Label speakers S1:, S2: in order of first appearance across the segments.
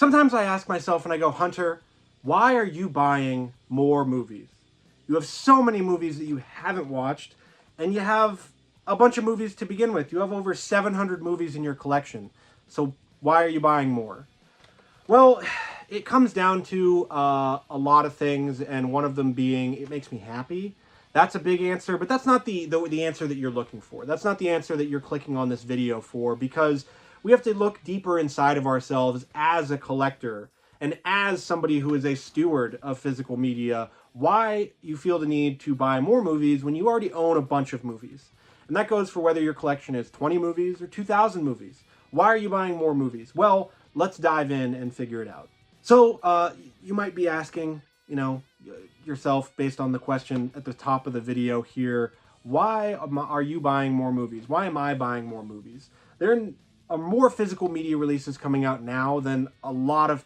S1: Sometimes I ask myself and I go, Hunter, why are you buying more movies? You have so many movies that you haven't watched, and you have a bunch of movies to begin with. You have over 700 movies in your collection. So why are you buying more? Well, it comes down to a lot of things, and one of them being it makes me happy. That's a big answer, but that's not the answer that you're looking for. That's not the answer that you're clicking on this video for, because we have to look deeper inside of ourselves as a collector and as somebody who is a steward of physical media, why you feel the need to buy more movies when you already own a bunch of movies. And that goes for whether your collection is 20 movies or 2,000 movies. Why are you buying more movies? Well, let's dive in and figure it out. So you might be asking, yourself, based on the question at the top of the video here, why are you buying more movies? Why am I buying more movies? There are more physical media releases coming out now than a lot of,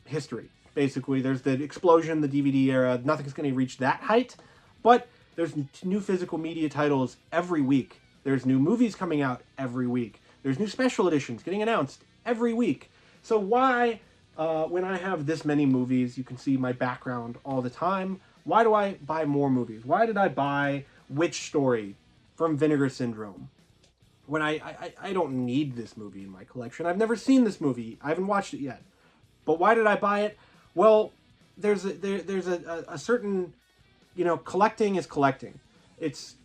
S1: history. Basically, there's the explosion, the DVD era. Nothing's going to reach that height, but there's new physical media titles every week. There's new movies coming out every week. There's new special editions getting announced every week. So why, when I have this many movies, you can see my background all the time, why do I buy more movies? Why did I buy Witch Story from Vinegar Syndrome when I don't need this movie in my collection? I've never seen this movie. I haven't watched it yet. But why did I buy it? Well, there's a certain, collecting is collecting. It's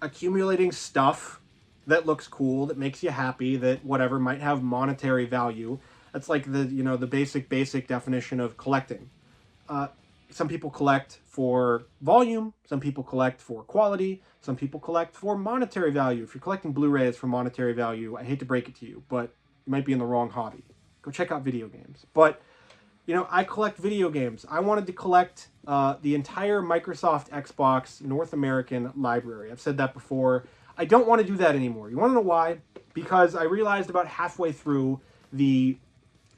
S1: accumulating stuff that looks cool, that makes you happy, that whatever might have monetary value. That's like the basic definition of collecting. Some people collect for volume, some people collect for quality, some people collect for monetary value. If you're collecting Blu-rays for monetary value, I hate to break it to you, but you might be in the wrong hobby. Go check out video games. But, I collect video games. I wanted to collect the entire Microsoft Xbox North American library. I've said that before. I don't want to do that anymore. You want to know why? Because I realized about halfway through the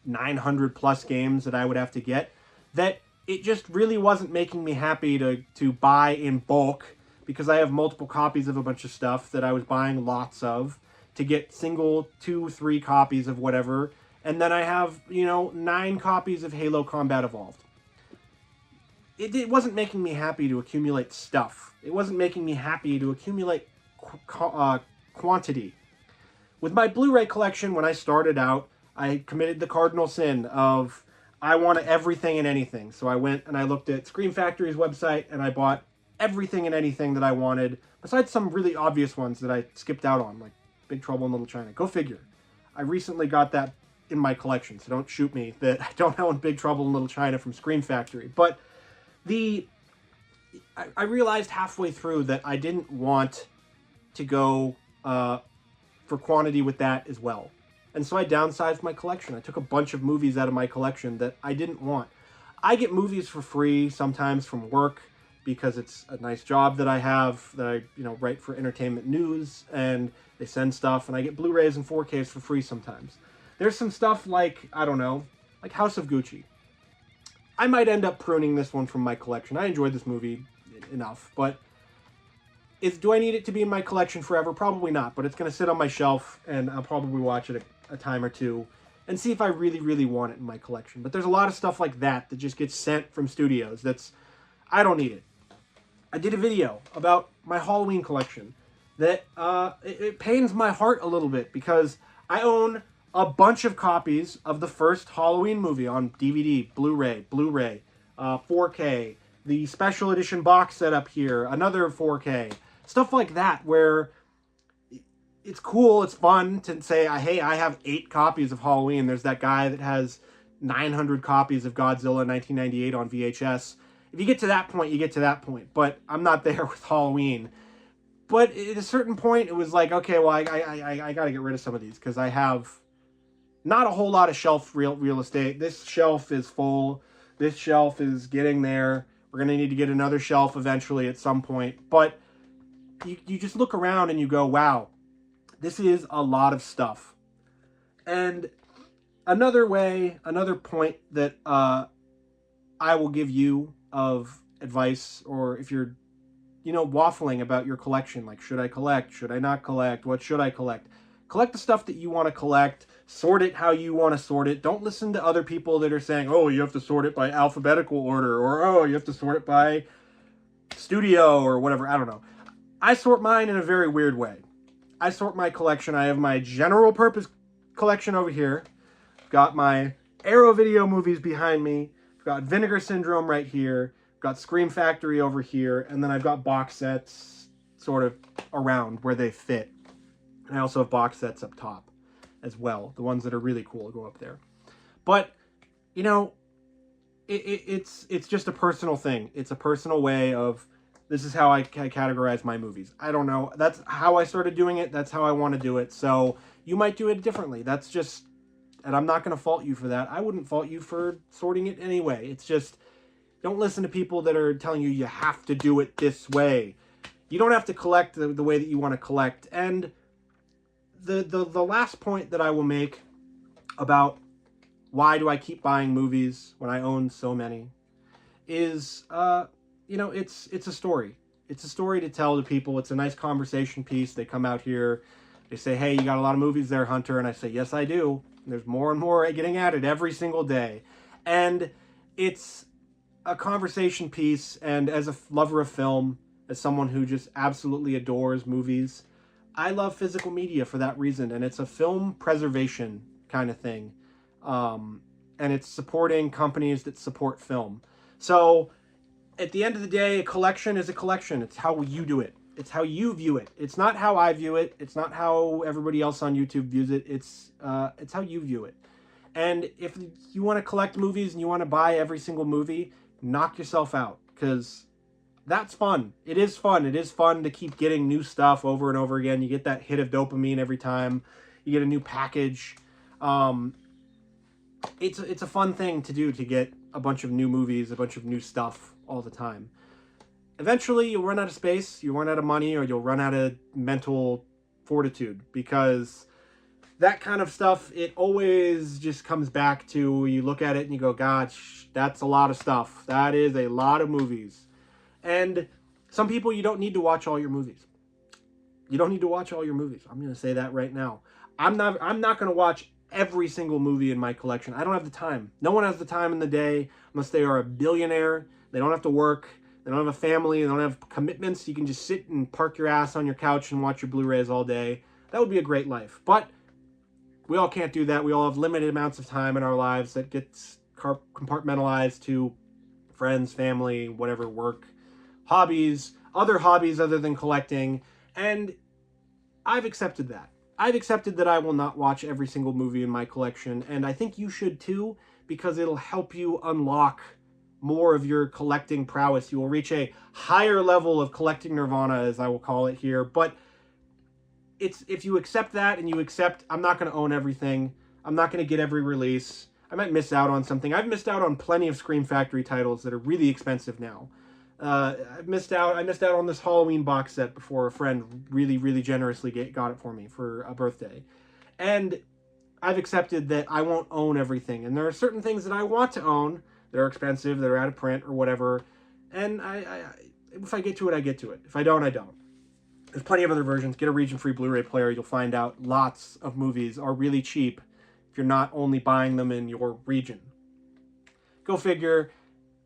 S1: 900 plus games that I would have to get that it just really wasn't making me happy to buy in bulk, because I have multiple copies of a bunch of stuff that I was buying lots of, to get single 2-3 copies of whatever. And then I have, 9 copies of Halo Combat Evolved. It wasn't making me happy to accumulate stuff. It wasn't making me happy to accumulate quantity. With my Blu-ray collection, when I started out, I committed the cardinal sin of I want everything and anything. So I went and I looked at Scream Factory's website and I bought everything and anything that I wanted, besides some really obvious ones that I skipped out on, like Big Trouble in Little China. Go figure. I recently got that in my collection, so don't shoot me that I don't own Big Trouble in Little China from Scream Factory. But I realized halfway through that I didn't want to go for quantity with that as well. And so I downsized my collection. I took a bunch of movies out of my collection that I didn't want. I get movies for free sometimes from work because it's a nice job that I have, that I write for Entertainment News, and they send stuff, and I get Blu-rays and 4Ks for free sometimes. There's some stuff like, I don't know, like House of Gucci. I might end up pruning this one from my collection. I enjoyed this movie enough, but do I need it to be in my collection forever? Probably not, but it's going to sit on my shelf, and I'll probably watch it a time or two and see if I really, really want it in my collection. But there's a lot of stuff like that just gets sent from studios I don't need it. I did a video about my Halloween collection that it pains my heart a little bit, because I own a bunch of copies of the first Halloween movie on DVD, Blu-ray, 4K, the special edition box set up here, another 4K, stuff like that, where it's cool, it's fun to say, hey, I have 8 copies of Halloween. There's that guy that has 900 copies of Godzilla 1998 on VHS. If you get to that point, you get to that point. But I'm not there with Halloween. But at a certain point, it was like, okay, well, I got to get rid of some of these, because I have not a whole lot of shelf real estate. This shelf is full. This shelf is getting there. We're going to need to get another shelf eventually at some point. But you just look around and you go, wow, this is a lot of stuff. And another point that I will give you of advice, or if you're, waffling about your collection, like, should I collect? Should I not collect? What should I collect? Collect the stuff that you want to collect. Sort it how you want to sort it. Don't listen to other people that are saying, oh, you have to sort it by alphabetical order, or oh, you have to sort it by studio or whatever. I don't know. I sort mine in a very weird way. I sort my collection. I have my general purpose collection over here. I've got my Arrow Video movies behind me. I've got Vinegar Syndrome right here. I've got Scream Factory over here. And then I've got box sets sort of around where they fit. And I also have box sets up top as well. The ones that are really cool go up there. But, you know, it's just a personal thing. It's a personal way of, this is how I categorize my movies. I don't know. That's how I started doing it. That's how I want to do it. So you might do it differently. That's just, and I'm not going to fault you for that. I wouldn't fault you for sorting it anyway. It's just, don't listen to people that are telling you have to do it this way. You don't have to collect the way that you want to collect. And the last point that I will make about why do I keep buying movies when I own so many is, you know, it's a story. It's a story to tell to people. It's a nice conversation piece. They come out here, they say, hey, you got a lot of movies there, Hunter. And I say, yes, I do. And there's more and more getting added every single day. And it's a conversation piece. And as a lover of film, as someone who just absolutely adores movies, I love physical media for that reason. And it's a film preservation kind of thing. And it's supporting companies that support film. So at the end of the day, a collection is a collection. It's how you do it. It's how you view it. It's not how I view it. It's not how everybody else on YouTube views it. It's how you view it. And if you want to collect movies and you want to buy every single movie, knock yourself out, because that's fun. It is fun. It is fun to keep getting new stuff over and over again. You get that hit of dopamine every time you get a new package. It's a fun thing to do, to get a bunch of new movies, a bunch of new stuff all the time. Eventually, you'll run out of space, you'll run out of money, or you'll run out of mental fortitude, because that kind of stuff, it always just comes back to, you look at it and you go, gosh, that's a lot of stuff. That is a lot of movies. And some people, you don't need to watch all your movies. You don't need to watch all your movies. I'm going to say that right now. I'm not going to watch every single movie in my collection. I don't have the time. No one has the time in the day, unless they are a billionaire. They don't have to work. They don't have a family. They don't have commitments. You can just sit and park your ass on your couch and watch your Blu-rays all day. That would be a great life. But we all can't do that. We all have limited amounts of time in our lives that gets compartmentalized to friends, family, whatever, work, hobbies, other hobbies other than collecting. And I've accepted that. I've accepted that I will not watch every single movie in my collection. And I think you should too, because it'll help you unlock more of your collecting prowess. You will reach a higher level of collecting nirvana, as I will call it here. But it's, if you accept that, and you accept, I'm not going to own everything, I'm not going to get every release, I might miss out on something. I've missed out on plenty of Scream Factory titles that are really expensive now. I missed out on this Halloween box set before a friend really generously got it for me for a birthday. And I've accepted that I won't own everything. And there are certain things that I want to own that are expensive, that are out of print or whatever. And if I get to it, I get to it. If I don't, I don't. There's plenty of other versions. Get a region-free Blu-ray player. You'll find out lots of movies are really cheap if you're not only buying them in your region. Go figure.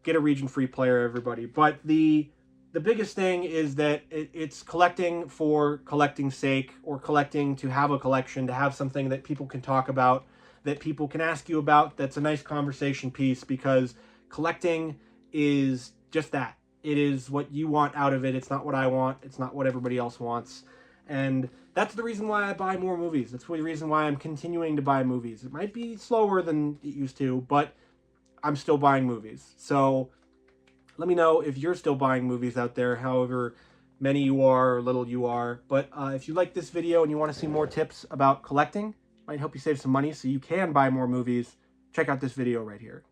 S1: Get a region-free player, everybody. But the biggest thing is that it's collecting for collecting's sake, or collecting to have a collection, to have something that people can talk about, that people can ask you about, that's a nice conversation piece, because collecting is just that. It is what you want out of it. It's not what I want. It's not what everybody else wants. And that's the reason why I buy more movies. That's the reason why I'm continuing to buy movies. It might be slower than it used to, but I'm still buying movies. So let me know if you're still buying movies out there, however many you are or little you are. But if you like this video and you want to see more tips about collecting, might help you save some money so you can buy more movies, check out this video right here.